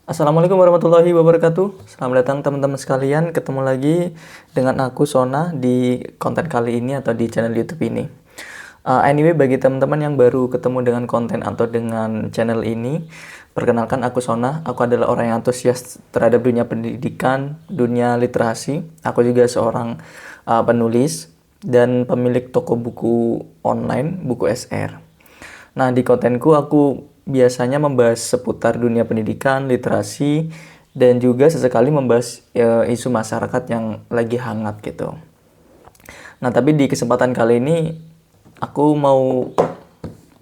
Assalamualaikum warahmatullahi wabarakatuh. Selamat datang teman-teman sekalian. Ketemu lagi dengan aku Sona di konten kali ini atau di channel YouTube ini. Anyway, bagi teman-teman yang baru ketemu dengan konten atau dengan channel ini, perkenalkan aku Sona. Aku adalah orang yang antusias terhadap dunia pendidikan, dunia literasi. Aku juga seorang penulis dan pemilik toko buku online, buku SR. Nah, di kontenku aku biasanya membahas seputar dunia pendidikan, literasi, dan juga sesekali membahas isu masyarakat yang lagi hangat gitu. Nah, tapi di kesempatan kali ini aku mau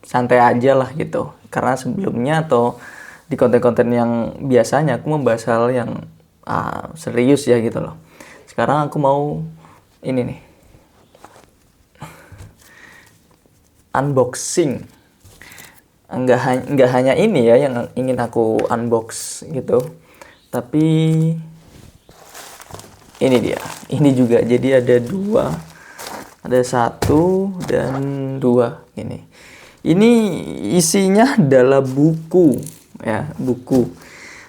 santai aja lah gitu. Karena sebelumnya atau di konten-konten yang biasanya aku membahas hal yang serius ya gitu loh. Sekarang aku mau ini nih, unboxing. Nggak hanya ini ya yang ingin aku unbox gitu, tapi ini dia, ini juga. Jadi ada satu dan dua. Ini isinya adalah buku ya, buku.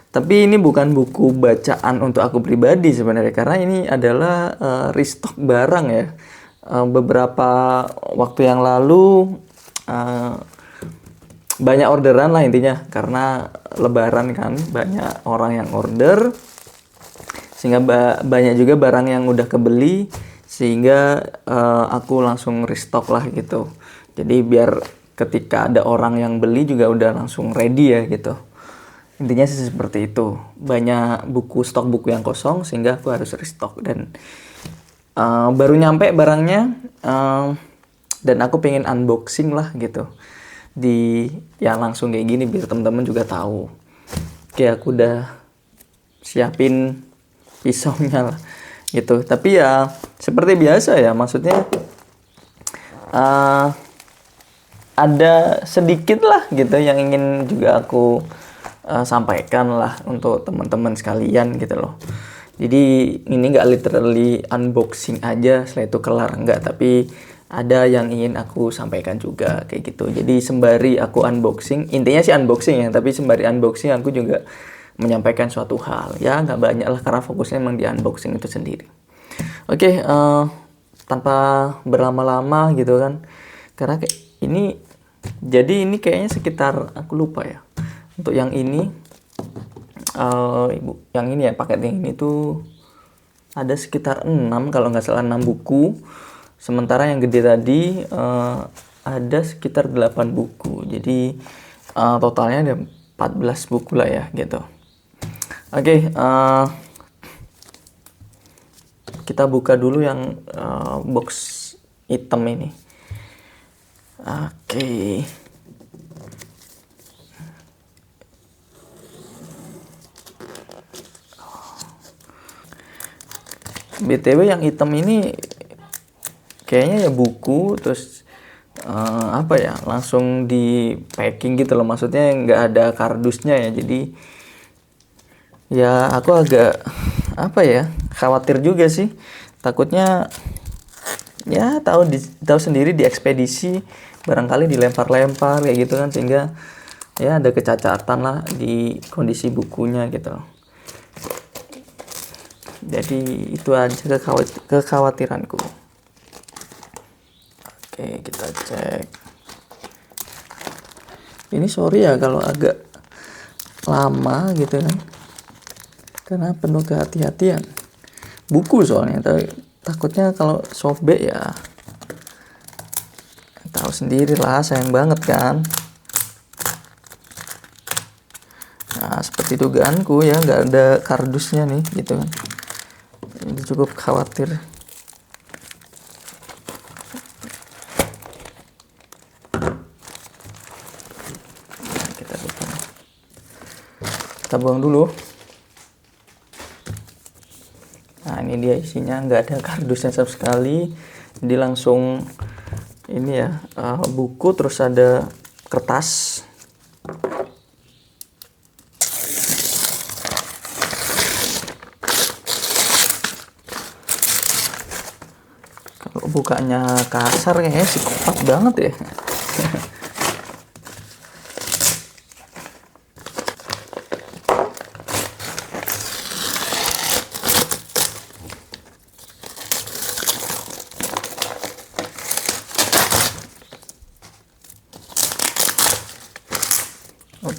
Tapi ini bukan buku bacaan untuk aku pribadi sebenarnya, karena ini adalah restock barang ya. Beberapa waktu yang lalu banyak orderan lah intinya, karena lebaran kan banyak orang yang order, sehingga banyak juga barang yang udah kebeli, sehingga aku langsung restock lah gitu. Jadi biar ketika ada orang yang beli juga udah langsung ready ya gitu. Intinya sih seperti itu. Banyak stok buku yang kosong sehingga aku harus restock, dan baru nyampe barangnya, dan aku pengen unboxing lah gitu. Langsung kayak gini biar teman-teman juga tahu. Oke, aku udah siapin pisaunya lah gitu. Tapi ya seperti biasa ya, maksudnya ada sedikit lah gitu yang ingin juga aku sampaikan lah untuk teman-teman sekalian gitu loh. Jadi ini nggak literally unboxing aja setelah itu kelar, enggak, tapi ada yang ingin aku sampaikan juga kayak gitu. Jadi sembari aku unboxing, intinya sih unboxing ya, tapi sembari unboxing aku juga menyampaikan suatu hal. Ya nggak banyak lah, karena fokusnya emang di unboxing itu sendiri. Oke, tanpa berlama-lama gitu kan, karena jadi ini kayaknya sekitar, aku lupa ya. Untuk yang ini, yang ini ya, paket yang ini tuh ada sekitar 6 kalau nggak salah, 6 buku. Sementara yang gede tadi ada sekitar 8 buku. Jadi totalnya ada 14 buku lah ya gitu. Oke, kita buka dulu yang box hitam ini. Oke. BTW yang hitam ini kayaknya ya buku, terus apa ya, langsung di packing gitu loh, maksudnya nggak ada kardusnya ya. Jadi ya aku agak apa ya, khawatir juga sih, takutnya ya tahu sendiri di ekspedisi barangkali dilempar-lempar kayak gitu kan, sehingga ya ada kecacatan lah di kondisi bukunya gitu loh. Jadi itu aja kekhawatiranku. Oke, kita cek. Ini sorry ya kalau agak lama gitu kan, karena penuh kehati-hatian. Buku soalnya, tapi takutnya kalau sobek ya tahu sendiri lah, sayang banget kan. Nah, seperti dugaanku ya, nggak ada kardusnya nih gitu kan. Ini cukup khawatir. Kita buang dulu. Nah, ini dia isinya, nggak ada kardusnya sama sekali. Jadi langsung ini ya, buku, terus ada kertas. Kalau bukanya kasar kayaknya psikopat banget ya.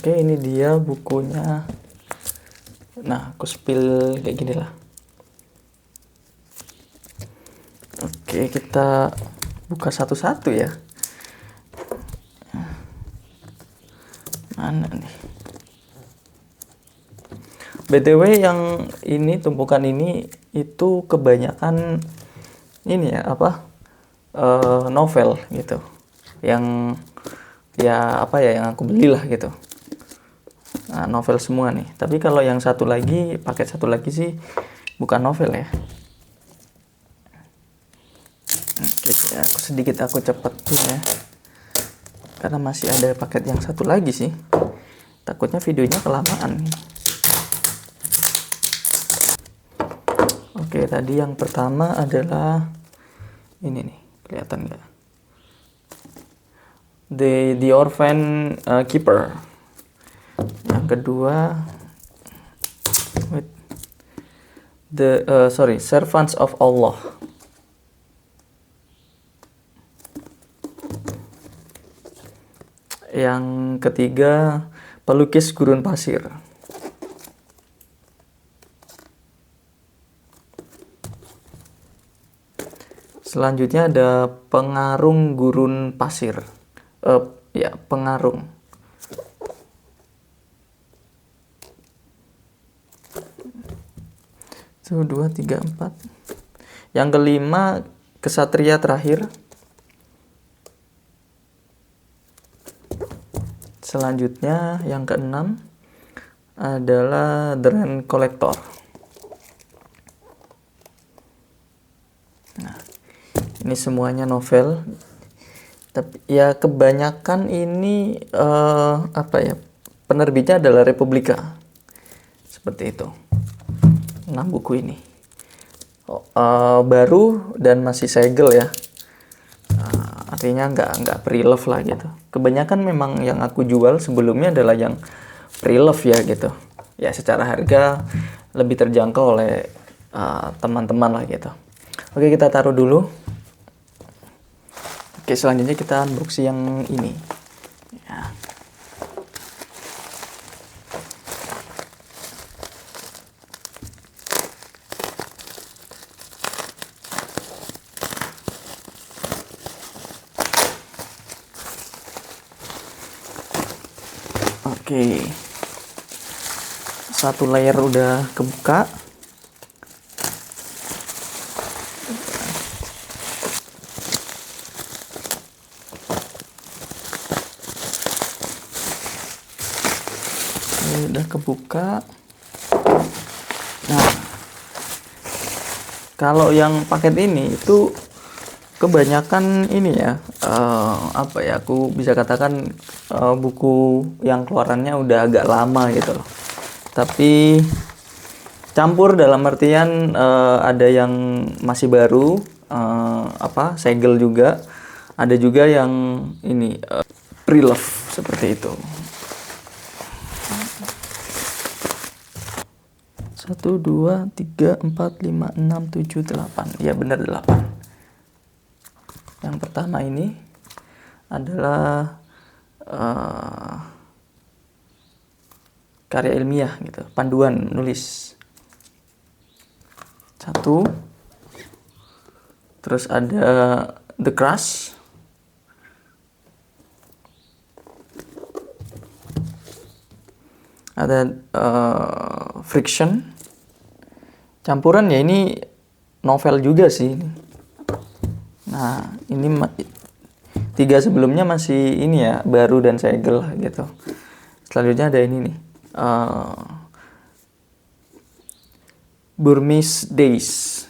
Oke, ini dia bukunya. Nah, aku spill kayak gini lah. Oke, kita buka satu-satu ya. Mana nih? BTW yang ini, tumpukan ini itu kebanyakan ini ya, apa? Novel gitu. Yang ya apa ya, yang aku beli lah gitu. Nah, novel semua nih. Tapi kalau yang satu lagi, paket satu lagi sih bukan novel ya. Oke, ya, aku cepet tuh ya. Karena masih ada paket yang satu lagi sih. Takutnya videonya kelamaan. Oke, tadi yang pertama adalah ini nih, kelihatan nggak? The Orphan Keeper. Yang kedua, Servants of Allah. Yang ketiga, Pelukis Gurun Pasir. Selanjutnya ada Pengarung Gurun Pasir. Ya, pengarung. Satu, dua, tiga, empat. Yang kelima, Kesatria Terakhir. Selanjutnya, yang keenam adalah The Rain Collector. Nah, ini semuanya novel. Tapi ya kebanyakan ini apa ya? Penerbitnya adalah Republika. Seperti itu. 6 buku ini. Baru dan masih segel ya. Artinya nggak pre-love lah gitu. Kebanyakan memang yang aku jual sebelumnya adalah yang pre-love ya gitu. Ya secara harga lebih terjangkau oleh teman-teman lah gitu. Oke, kita taruh dulu. Oke, selanjutnya kita unboxing yang ini. Ya. Oke. Satu layer udah kebuka. Udah kebuka. Nah, kalau yang paket ini itu kebanyakan ini ya, apa ya, aku bisa katakan buku yang keluarannya udah agak lama gitu loh. Tapi campur dalam artian ada yang masih baru, segel juga, ada juga yang ini pre-love seperti itu. 1, 2, 3, 4, 5, 6, 7, 8. Ya benar 8. Yang pertama ini adalah karya ilmiah gitu, panduan nulis. 1. Terus ada The Crush. Ada Friction. Campuran ya, ini novel juga sih. Nah, ini 3 sebelumnya masih ini ya, baru dan segel gitu. Selanjutnya ada ini nih, Burmese Days.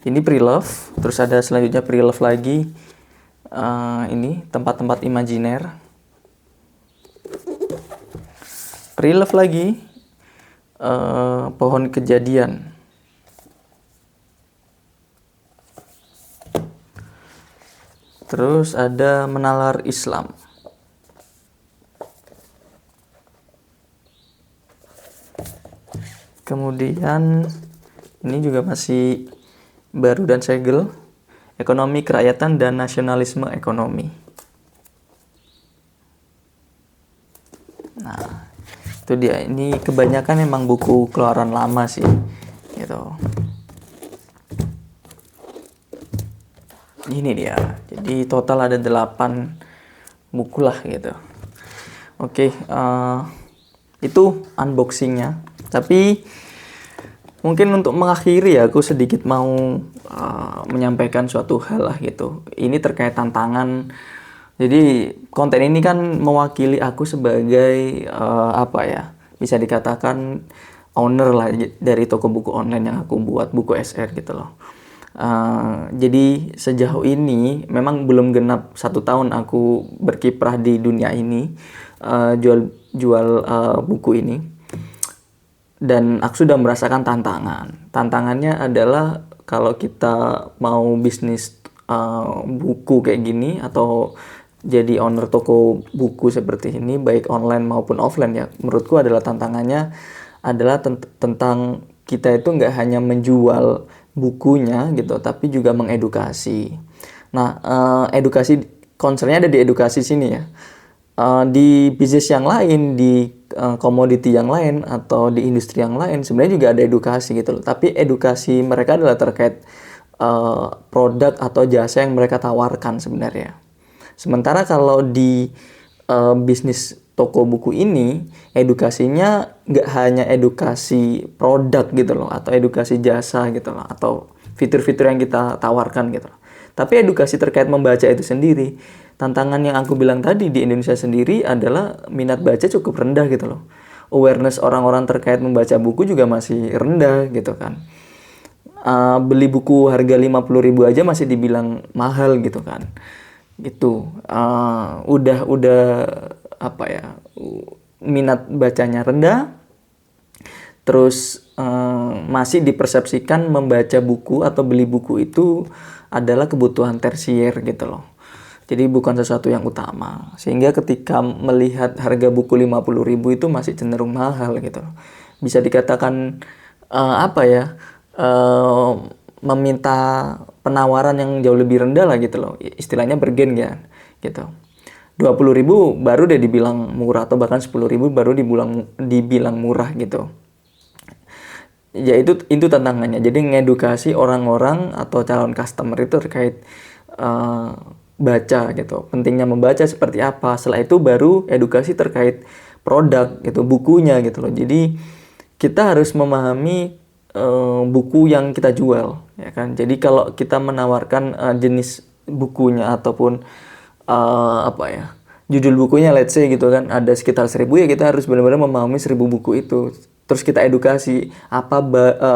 Ini pre-love. Terus ada selanjutnya pre-love lagi, ini tempat-tempat imajiner. Pre-love lagi, Pohon Kejadian. Terus ada Menalar Islam. Kemudian ini juga masih baru dan segel, Ekonomi Kerakyatan dan Nasionalisme Ekonomi. Nah, itu dia. Ini kebanyakan emang buku keluaran lama sih, gitu. Ini dia. Jadi total ada 8 buku lah gitu. Oke, itu unboxingnya. Tapi mungkin untuk mengakhiri ya, aku sedikit mau menyampaikan suatu hal lah gitu. Ini terkait tantangan. Jadi konten ini kan mewakili aku sebagai apa ya, bisa dikatakan owner lah dari toko buku online yang aku buat, Buku SR gitu loh. Jadi sejauh ini memang belum genap 1 tahun aku berkiprah di dunia ini, jual buku ini, dan aku sudah merasakan tantangannya adalah kalau kita mau bisnis buku kayak gini atau jadi owner toko buku seperti ini, baik online maupun offline ya, menurutku adalah tantangannya adalah tentang kita itu nggak hanya menjual bukunya gitu, tapi juga mengedukasi. Nah, edukasi, concernnya ada di edukasi sini ya. Di bisnis yang lain, di komoditi yang lain, atau di industri yang lain, sebenarnya juga ada edukasi gitu loh. Tapi edukasi mereka adalah terkait produk atau jasa yang mereka tawarkan sebenarnya. Sementara kalau di bisnis toko buku ini, edukasinya nggak hanya edukasi produk gitu loh, atau edukasi jasa gitu loh, atau fitur-fitur yang kita tawarkan gitu loh. Tapi edukasi terkait membaca itu sendiri. Tantangan yang aku bilang tadi di Indonesia sendiri adalah minat baca cukup rendah gitu loh. Awareness orang-orang terkait membaca buku juga masih rendah gitu kan. Beli buku harga 50.000 aja masih dibilang mahal gitu kan. Gitu. Udah apa ya, minat bacanya rendah, terus masih dipersepsikan membaca buku atau beli buku itu adalah kebutuhan tersier gitu loh. Jadi bukan sesuatu yang utama. Sehingga ketika melihat harga buku 50.000 itu masih cenderung mahal gitu loh. Bisa dikatakan apa ya, meminta penawaran yang jauh lebih rendah lah gitu loh. Istilahnya bergen ya gitu. 20.000 baru deh dibilang murah, atau bahkan 10.000 baru dibilang murah gitu. Ya itu tantangannya. Jadi ngedukasi orang-orang atau calon customer itu terkait baca gitu. Pentingnya membaca seperti apa. Setelah itu baru edukasi terkait produk gitu, bukunya gitu loh. Jadi kita harus memahami buku yang kita jual ya kan. Jadi kalau kita menawarkan jenis bukunya ataupun apa ya, judul bukunya let's say gitu kan, ada sekitar 1.000 ya, kita harus benar-benar memahami 1.000 buku itu. Terus kita edukasi apa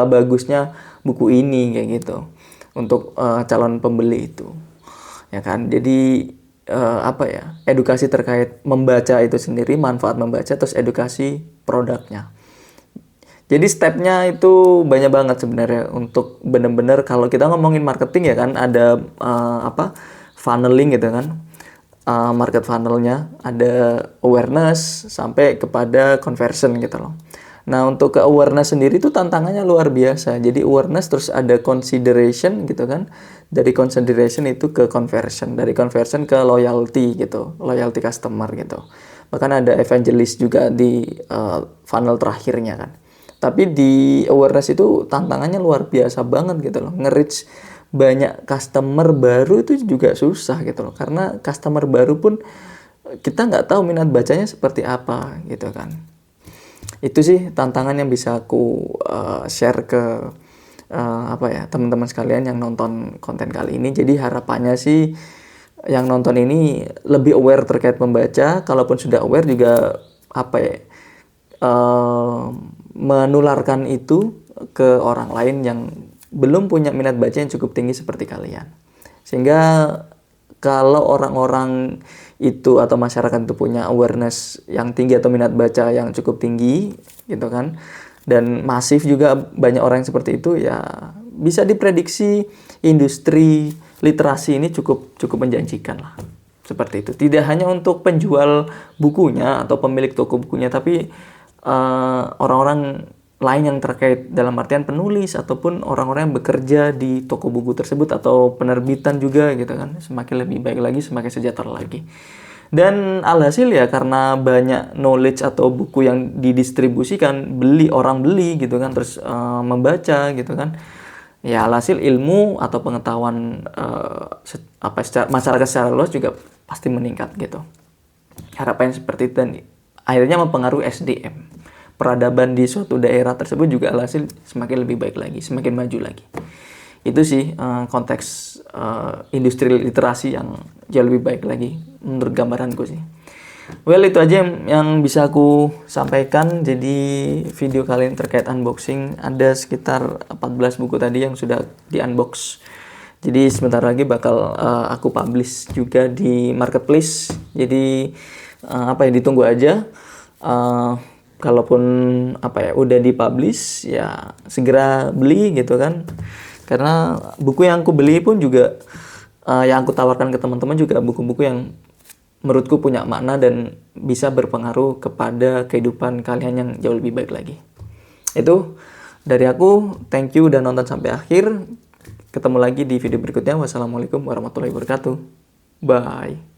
bagusnya buku ini kayak gitu untuk calon pembeli itu. Ya kan? Jadi apa ya? Edukasi terkait membaca itu sendiri, manfaat membaca, terus edukasi produknya. Jadi stepnya itu banyak banget sebenarnya untuk benar-benar, kalau kita ngomongin marketing ya kan, ada apa? Funneling gitu kan. Market funnelnya, ada awareness sampai kepada conversion gitu loh. Nah, untuk ke awareness sendiri itu tantangannya luar biasa. Jadi awareness terus ada consideration gitu kan. Dari consideration itu ke conversion, dari conversion ke loyalty gitu, loyalty customer gitu. Bahkan ada evangelist juga di funnel terakhirnya kan. Tapi di awareness itu tantangannya luar biasa banget gitu loh. Nge-reach banyak customer baru itu juga susah gitu loh. Karena customer baru pun kita nggak tahu minat bacanya seperti apa gitu kan. Itu sih tantangan yang bisa aku share ke apa ya, teman-teman sekalian yang nonton konten kali ini. Jadi harapannya sih yang nonton ini lebih aware terkait membaca. Kalaupun sudah aware juga apa ya, menularkan itu ke orang lain yang belum punya minat baca yang cukup tinggi seperti kalian. Sehingga kalau orang-orang itu atau masyarakat itu punya awareness yang tinggi atau minat baca yang cukup tinggi gitu kan, dan masif juga banyak orang yang seperti itu, ya bisa diprediksi industri literasi ini cukup menjanjikan lah. Seperti itu. Tidak hanya untuk penjual bukunya atau pemilik toko bukunya, tapi orang-orang lain yang terkait, dalam artian penulis ataupun orang-orang yang bekerja di toko buku tersebut atau penerbitan juga gitu kan, semakin lebih baik lagi, semakin sejahtera lagi. Dan alhasil ya karena banyak knowledge atau buku yang didistribusikan, orang beli gitu kan, terus membaca gitu kan. Ya alhasil ilmu atau pengetahuan masyarakat secara luas juga pasti meningkat gitu. Harapan seperti itu, dan akhirnya mempengaruhi SDM. Peradaban di suatu daerah tersebut juga alhasil semakin lebih baik lagi, semakin maju lagi. Itu sih konteks industri literasi yang jauh lebih baik lagi menurut gambaranku sih. Well, itu aja yang bisa aku sampaikan. Jadi video kali ini terkait unboxing, ada sekitar 14 buku tadi yang sudah di unbox. Jadi sebentar lagi bakal aku publish juga di marketplace. Jadi ditunggu aja. Kalaupun udah dipublish ya segera beli gitu kan. Karena buku yang aku beli pun juga yang aku tawarkan ke teman-teman juga buku-buku yang menurutku punya makna dan bisa berpengaruh kepada kehidupan kalian yang jauh lebih baik lagi. Itu dari aku, thank you udah nonton sampai akhir. Ketemu lagi di video berikutnya. Wassalamualaikum warahmatullahi wabarakatuh. Bye.